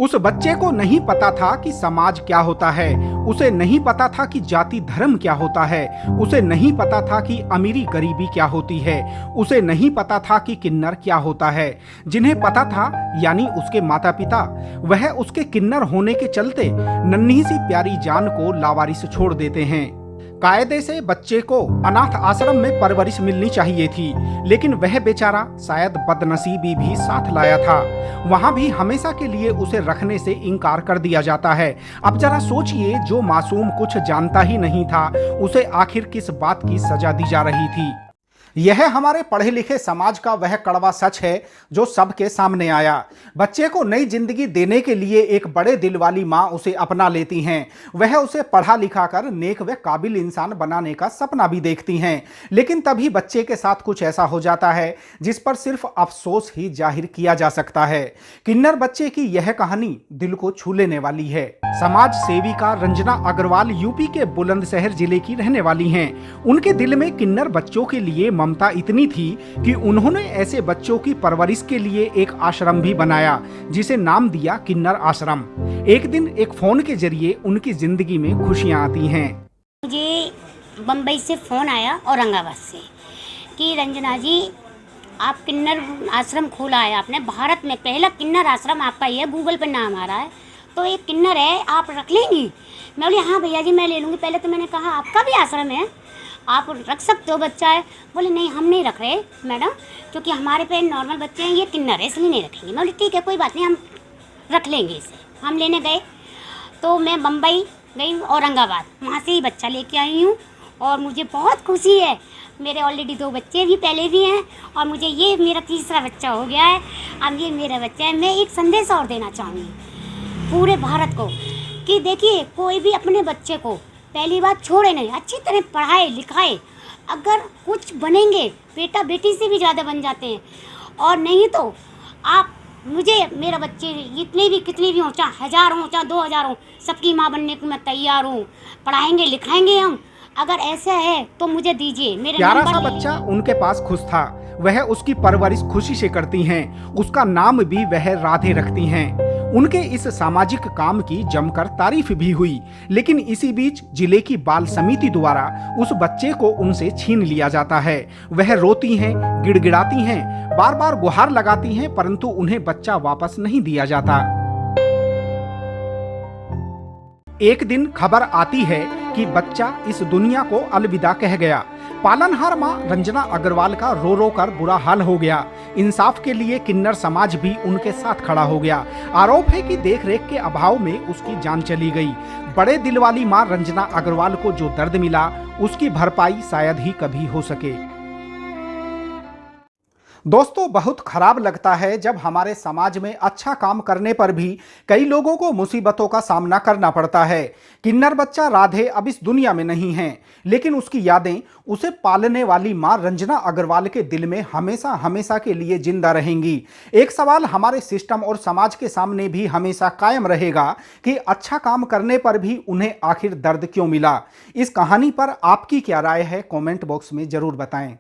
उस बच्चे को नहीं पता था कि समाज क्या होता है। उसे नहीं पता था कि जाति धर्म क्या होता है। उसे नहीं पता था कि अमीरी गरीबी क्या होती है। उसे नहीं पता था कि किन्नर क्या होता है। जिन्हें पता था यानी उसके माता पिता, वह उसके किन्नर होने के चलते नन्ही सी प्यारी जान को लावारिस छोड़ देते हैं। कायदे से बच्चे को अनाथ आश्रम में परवरिश मिलनी चाहिए थी, लेकिन वह बेचारा शायद बदनसीबी भी साथ लाया था। वहां भी हमेशा के लिए उसे रखने से इनकार कर दिया जाता है। अब जरा सोचिए, जो मासूम कुछ जानता ही नहीं था, उसे आखिर किस बात की सजा दी जा रही थी। यह हमारे पढ़े लिखे समाज का वह कड़वा सच है जो सबके सामने आया। बच्चे को नई जिंदगी देने के लिए एक बड़े दिल वाली माँ उसे अपना लेती हैं। वह उसे पढ़ा लिखा कर नेक व काबिल इंसान बनाने का सपना भी देखती हैं। लेकिन तभी बच्चे के साथ कुछ ऐसा हो जाता है जिस पर सिर्फ अफसोस ही जाहिर किया जा सकता है। किन्नर बच्चे की यह कहानी दिल को छू लेने वाली है। समाज सेविका रंजना अग्रवाल यूपी के बुलंदशहर जिले की रहने वाली हैं। उनके दिल में किन्नर बच्चों के लिए ममता इतनी थी कि उन्होंने ऐसे बच्चों की परवरिश के लिए एक आश्रम भी बनाया, जिसे नाम दिया किन्नर आश्रम। एक दिन एक फोन के जरिए उनकी जिंदगी में खुशियां आती हैं। मुझे बम्बई से फ़ोन आया औरंगाबाद से कि रंजना जी, आप किन्नर आश्रम खोला है आपने, भारत में पहला किन्नर आश्रम आपका ही है, गूगल पर नाम आ रहा है, तो एक किन्नर है, आप रख लेंगी? मैं बोली हाँ भैया जी मैं ले लूँगी। पहले तो मैंने कहा आपका भी आश्रम है, आप रख सकते हो, बच्चा है। बोले नहीं हम नहीं रख रहे मैडम, क्योंकि हमारे पे नॉर्मल बच्चे हैं, ये किन्नर है इसलिए नहीं रखेंगे। मैं बोली ठीक है कोई बात नहीं, हम रख लेंगे इसे। हम लेने गए तो मैं बम्बई गई, औरंगाबाद, वहाँ से ही बच्चा लेके आई हूँ और मुझे बहुत खुशी है। मेरे ऑलरेडी 2 बच्चे भी पहले भी हैं और मुझे ये मेरा तीसरा बच्चा हो गया है। अब ये मेरा बच्चा है। मैं एक संदेश और देना चाहूँगी पूरे भारत को कि देखिए, कोई भी अपने बच्चे को पहली बात छोड़े नहीं, अच्छी तरह पढ़ाए लिखाए। अगर कुछ बनेंगे, बेटा बेटी से भी ज़्यादा बन जाते हैं। और नहीं तो आप मुझे, मेरा बच्चे जितने भी कितने भी हों, चाहे 1000 हों चाहे 2000 हों, सबकी माँ बनने को मैं तैयार हूँ। पढ़ाएंगे लिखाएंगे हम। अगर ऐसा है तो मुझे दीजिए। मेरे प्यारा सा बच्चा उनके पास खुश था। वह उसकी परवरिश खुशी से करती हैं। उसका नाम भी वह राधे रखती हैं। उनके इस सामाजिक काम की जमकर तारीफ भी हुई। लेकिन इसी बीच जिले की बाल समिति द्वारा उस बच्चे को उनसे छीन लिया जाता है। वह रोती हैं, गिड़गिड़ाती हैं, बार बार गुहार लगाती हैं, परंतु उन्हें बच्चा वापस नहीं दिया जाता। एक दिन खबर आती है कि बच्चा इस दुनिया को अलविदा कह गया। पालनहार मां रंजना अग्रवाल का रो रो कर बुरा हाल हो गया। इंसाफ के लिए किन्नर समाज भी उनके साथ खड़ा हो गया। आरोप है कि देखरेख के अभाव में उसकी जान चली गई। बड़े दिल वाली मां रंजना अग्रवाल को जो दर्द मिला, उसकी भरपाई शायद ही कभी हो सके। दोस्तों, बहुत खराब लगता है जब हमारे समाज में अच्छा काम करने पर भी कई लोगों को मुसीबतों का सामना करना पड़ता है। किन्नर बच्चा राधे अब इस दुनिया में नहीं है, लेकिन उसकी यादें उसे पालने वाली मां रंजना अग्रवाल के दिल में हमेशा हमेशा के लिए जिंदा रहेंगी। एक सवाल हमारे सिस्टम और समाज के सामने भी हमेशा कायम रहेगा कि अच्छा काम करने पर भी उन्हें आखिर दर्द क्यों मिला। इस कहानी पर आपकी क्या राय है, कमेंट बॉक्स में जरूर बताएं।